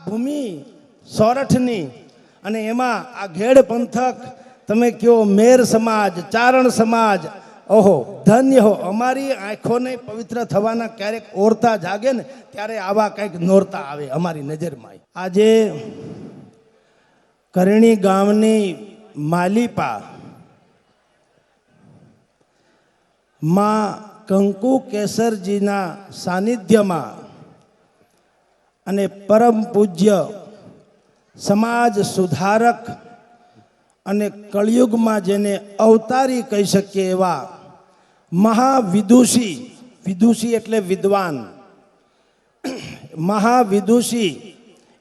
ભૂમિ સોરઠની અને એમાં આ ઘેડ પંથક તમે કયો મેર સમાજ, ચારણ સમાજ, ઓહો ધન્ય હો. અમારી આંખોને પવિત્ર થવાના ક્યારેક ઓરતા જાગે ને ત્યારે આવા કંઈક નોરતા આવે અમારી નજરમાં. આજે કરણી ગામની માલિપા માં કંકુ કેસરજીના સાનિધ્યમાં અને પરમ પૂજ્ય સમાજ સુધારક અને કળિયુગમાં જેને અવતારી કહી શકીએ એવા મહાવિદુષી, વિદુષી એટલે વિદ્વાન, મહાવિદુષી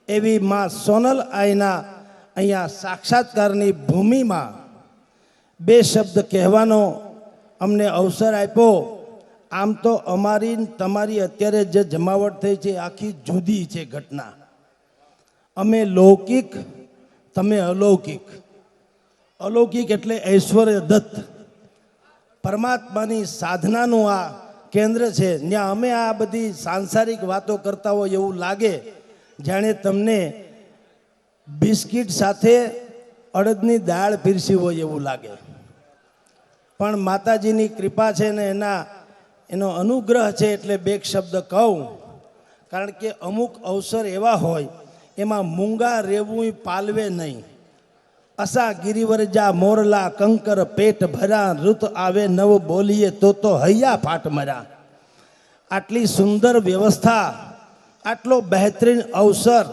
એવી માં સોનલ આઈના અહીંયા સાક્ષાત્કારની ભૂમિમાં બે શબ્દ કહેવાનો અમને અવસર આપ્યો. આમ તો અમારી તમારી અત્યારે જે જમાવટ થઈ છે આખી જુદી છે ઘટના. અમે લૌકિક, તમે અલૌકિક. અલૌકિક એટલે ઐશ્વર્ય દત્ત, પરમાત્માની સાધનાનું આ કેન્દ્ર છે. ત્યાં અમે આ બધી સાંસારિક વાતો કરતા હોય એવું લાગે, જાણે તમને બિસ્કિટ સાથે અડદની દાળ પીરસી હોય એવું લાગે. પણ માતાજીની કૃપા છે ને એનો અનુગ્રહ છે એટલે બે શબ્દ કહું. કારણ કે અમુક અવસર એવા હોય એમાં મૂંગા રહેવું પાલવે નહીં. અસા ગિરિવરજા મોરલા કંકર પેટ ભરા, ઋત આવે નવ બોલીએ તો હૈયા ફાટ મરા. આટલી સુંદર વ્યવસ્થા, આટલો બહેતરીન અવસર.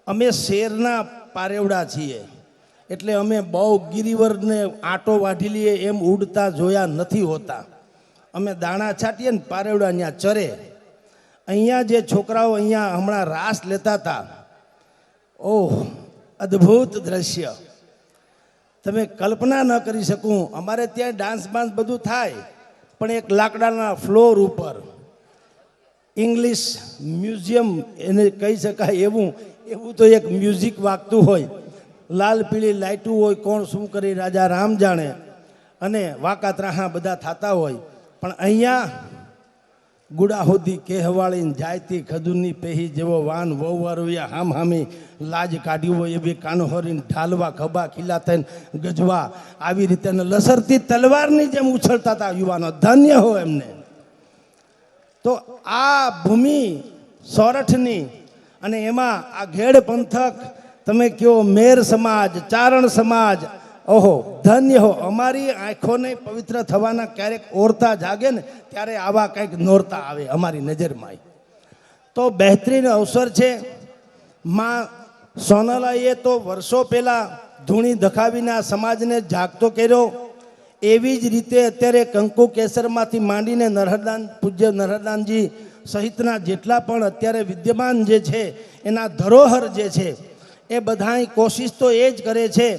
અમે શેરના પારેવડા છીએ એટલે અમે બહુ ગિરિવરને આંટો વાઢી લઈએ એમ ઉડતા જોયા નથી હોતા. અમે દાણા છાંટીએ ને પારેવડા ત્યાં ચરે. અહીંયા જે છોકરાઓ અહીંયા હમણાં રાસ લેતા હતા, ઓહ અદ્ભુત દ્રશ્ય, તમે કલ્પના ન કરી શકું. અમારે ત્યાં ડાન્સ બાન્સ બધું થાય પણ એક લાકડાના ફ્લોર ઉપર ઇંગ્લિશ મ્યુઝિયમ એને કહી શકાય એવું તો એક મ્યુઝિક વાગતું હોય, લાલ પીળી લાઇટું હોય, કોણ શું કરી રાજા રામ જાણે, અને વાકા ત્રાહા બધા થતા હોય. પણ અહીંયા ગુડા હોદી કહેવાળીને જાયતી ખદુની પેહી જેવો વાન વહુવારોયા હામ હામી લાજ કાઢ્યું હોય એવી કાનહોરીને ઢાલવા ખભા ખીલા થઈને ગજવા આવી રીતે લસરતી તલવારની જેમ ઉછળતા હતા યુવાનો. ધન્ય હો એમને. તો આ ભૂમિ સોરઠની અને એમાં આ ઘેડ પંથક તમે કયો મેર સમાજ, ચારણ સમાજ, ઓહો ધન્ય હો. અમારી આંખોને પવિત્ર થવાના ક્યારેક ઓરતા જાગે ને ત્યારે આવા કંઈક નોરતા આવે અમારી નજરમાં. તો બહેતરીન અવસર છે. માં સોનલાઈએ તો વર્ષો પહેલાં ધૂણી દખાવીને આ સમાજને જાગતો કર્યો. એવી જ રીતે અત્યારે કંકુ કેસરમાંથી માંડીને નરહરદાન, પૂજ્ય નરહરદાનજી સહિતના જેટલા પણ અત્યારે વિદ્યમાન જે છે એના ધરોહર જે છે એ બધાય કોશિશ તો એ જ કરે છે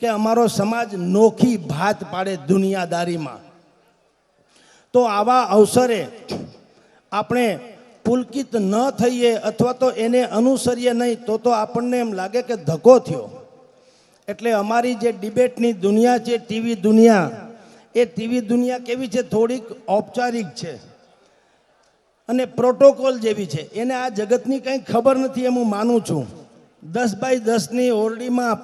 કે અમારો સમાજ નોખી ભાત પાડે દુનિયાદારીમાં. તો આવા અવસરે આપણે પુલકિત ન થઈએ અથવા તો એને અનુસરીએ નહીં તો આપણને એમ લાગે કે ધક્કો થયો. એટલે અમારી જે ડિબેટની દુનિયા છે, ટીવી દુનિયા, એ ટીવી દુનિયા કેવી છે, થોડીક ઔપચારિક છે અને પ્રોટોકોલ જેવી છે. એને આ જગતની કંઈ ખબર નથી એમ હું માનું છું. 10 બાય 10ની ઓરડીમાં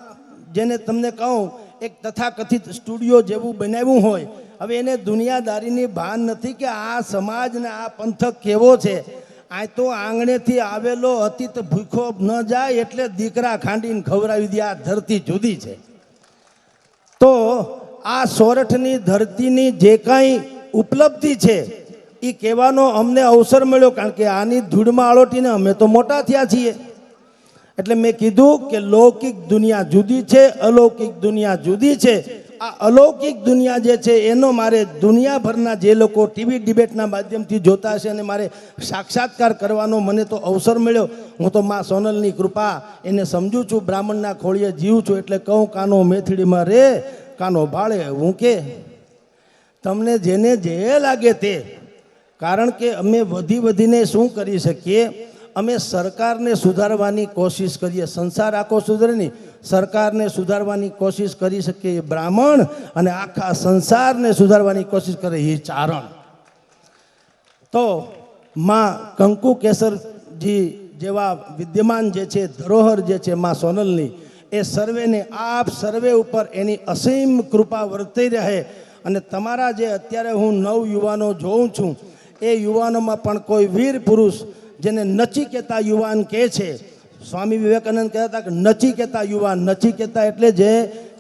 જેને તમને કહું એક તથાકથિત સ્ટુડિયો જેવું બનાવ્યું હોય, હવે એને દુનિયાદારીની ભાન નથી કે આ સમાજ ને આ પંથક કેવો છે. આ તો આંગણેથી આવેલો અતીત ભૂખો ન જાય એટલે દીકરા ખાંડીને ખવડાવી દે. આ ધરતી જુદી છે. તો આ સોરઠની ધરતીની જે કાંઈ ઉપલબ્ધિ છે એ કહેવાનો અમને અવસર મળ્યો, કારણ કે આની ધૂળમાં આળોટીને અમે તો મોટા થયા છીએ. એટલે મેં કીધું કે લૌકિક દુનિયા જુદી છે, અલૌકિક દુનિયા જુદી છે. આ અલૌકિક દુનિયા જે છે એનો મારે દુનિયાભરના જે લોકો ટીવી ડિબેટના માધ્યમથી જોતા હશે અને મારે સાક્ષાત્કાર કરવાનો મને તો અવસર મળ્યો. હું તો માં સોનલની કૃપા એને સમજું છું. બ્રાહ્મણના ખોળીએ જીવું છું એટલે કહું કાનો મેથડીમાં રે કાનો ભાળે હું કે તમને જેને જે લાગે તે. કારણ કે અમે વધીને શું કરી શકીએ, અમે સરકારને સુધારવાની કોશિશ કરીએ. સંસાર આખો સુધરે નહીં, સરકારને સુધારવાની કોશિશ કરી શકીએ બ્રાહ્મણ, અને આખા સંસારને સુધારવાની કોશિશ કરે એ ચારણ. તો માં કંકુ કેસરજી જેવા વિદ્યમાન જે છે ધરોહર જે છે માં સોનલની, એ સર્વેને આપ સર્વે ઉપર એની અસીમ કૃપા વર્તી રહે. અને તમારા જે અત્યારે હું નવ યુવાનો જોઉં છું, એ યુવાનોમાં પણ કોઈ વીર પુરુષ જેને નચિકેતા યુવાન કહે છે. સ્વામી વિવેકાનંદ કહેતા હતા કે નચિકેતા યુવાન, નચિકેતા એટલે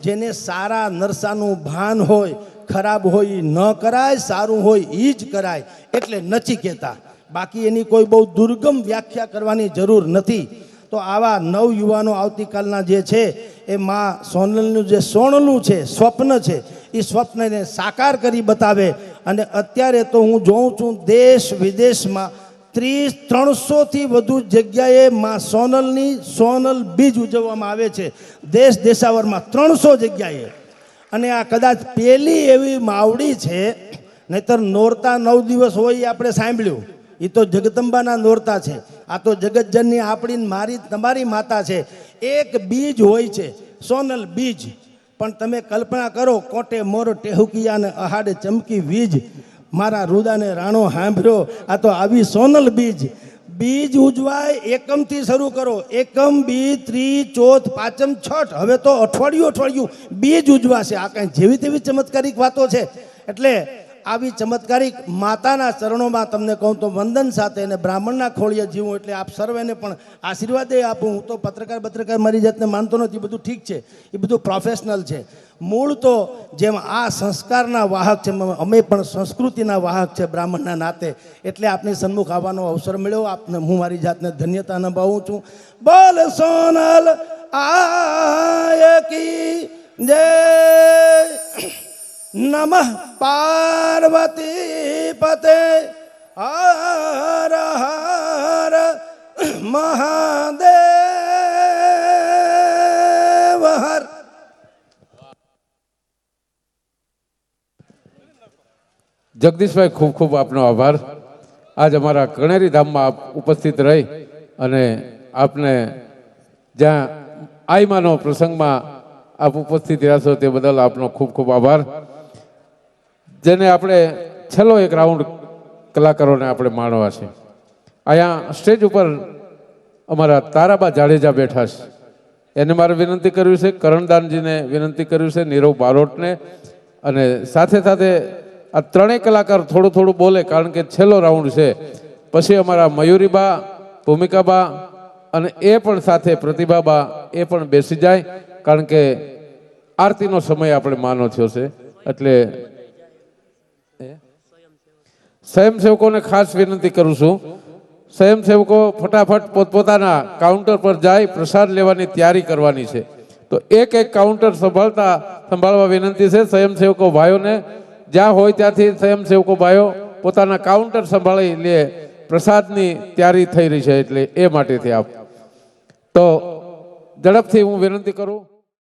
જેને સારા નરસાનું ભાન હોય, ખરાબ હોય એ ન કરાય, સારું હોય એ જ કરાય, એટલે નચિકેતા. બાકી એની કોઈ બહુ દુર્ગમ વ્યાખ્યા કરવાની જરૂર નથી. તો આવા નવ યુવાનો આવતીકાલના જે છે એ માં સોનલનું જે સોનલું છે, સ્વપ્ન છે, એ સ્વપ્નને સાકાર કરી બતાવે. અને અત્યારે તો હું જોઉં છું દેશ વિદેશમાં 300થી વધુ જગ્યાએ માં સોનલની સોનલ બીજ ઉજવવામાં આવે છે, દેશ દેશાવરમાં 300 જગ્યાએ. અને આ કદાચ પહેલી એવી માવડી છે, નહીતર નોરતા 9 દિવસ હોય એ આપણે સાંભળ્યું, એ તો જગદંબાના નોરતા છે. આ તો જગતજનની આપણી મારી તમારી માતા છે. એક બીજ હોય છે, સોનલ બીજ. પણ તમે કલ્પના કરો, કોટે મોર ટેહુકિયા ને અહાડે ચમકી વીજ, મારા રુદાને રાણો સાંભળ્યો, આ તો આવી સોનલ બીજ. બીજ ઉજવાય, એકમથી શરૂ કરો, એકમ, બી, ત્રી, ચોથ, પાંચમ, છઠ, હવે તો અઠવાડિયું બીજ ઉજવાશે. આ કાંઈ જેવી તેવી ચમત્કારિક વાતો છે. એટલે આવી ચમત્કારિક માતાના ચરણોમાં તમને કહું તો વંદન સાથે અને બ્રાહ્મણના ખોળીએ જીવું. એટલે આપ સર્વેને પણ આશીર્વાદ આપું. હું તો પત્રકાર મારી જાતને માનતો નથી, બધું ઠીક છે, એ બધું પ્રોફેશનલ છે. મૂળ તો જેમ આ સંસ્કારના વાહક છે, અમે પણ સંસ્કૃતિના વાહક છે બ્રાહ્મણના નાતે. એટલે આપની સન્મુખ આવવાનો અવસર મળ્યો. આપને હું મારી જાતને ધન્યતા અનુભવું છું. બોલ સોનલ આય કી જય. નમઃ પાર્વતી પતે હર હર મહાદેવ હર. જગદીશભાઈ, ખૂબ ખૂબ આપનો આભાર. આજ અમારા કણેરી ધામમાં આપ ઉપસ્થિત રહી અને આપને જ્યાં આઈમાનો પ્રસંગમાં આપ ઉપસ્થિત રહ્યા છો તે બદલ આપનો ખૂબ ખૂબ આભાર. જેને આપણે છેલ્લો એક રાઉન્ડ કલાકારોને આપણે માણવા છે. અહીંયા સ્ટેજ ઉપર અમારા તારાબા જાડેજા બેઠા છે. એને મારે વિનંતી કર્યું છે, કરણદાનજીને વિનંતી કર્યું છે, નીરવ બારોટને, અને સાથે સાથે આ ત્રણેય કલાકાર થોડું થોડું બોલે, કારણ કે છેલ્લો રાઉન્ડ છે. પછી અમારા મયુરીબા, ભૂમિકાબા અને એ પણ સાથે પ્રતિભાબા એ પણ બેસી જાય, કારણ કે આરતીનો સમય આપણે માનો થયો છે. એટલે સ્વયંસેવકોને ખાસ વિનંતી કરું છું, સ્વયંસેવકો ફટાફટ પોતપોતાના કાઉન્ટર પર જાય, પ્રસાદ લેવાની તૈયારી કરવાની છે. તો એક એક કાઉન્ટર સંભાળવા વિનંતી છે સ્વયંસેવકો ભાઈઓને. જ્યાં હોય ત્યાંથી સ્વયંસેવકો ભાઈઓ પોતાના કાઉન્ટર સંભાળી લે, પ્રસાદની તૈયારી થઈ રહી છે, એટલે એ માટેથી આપ તો ઝડપથી હું વિનંતી કરું.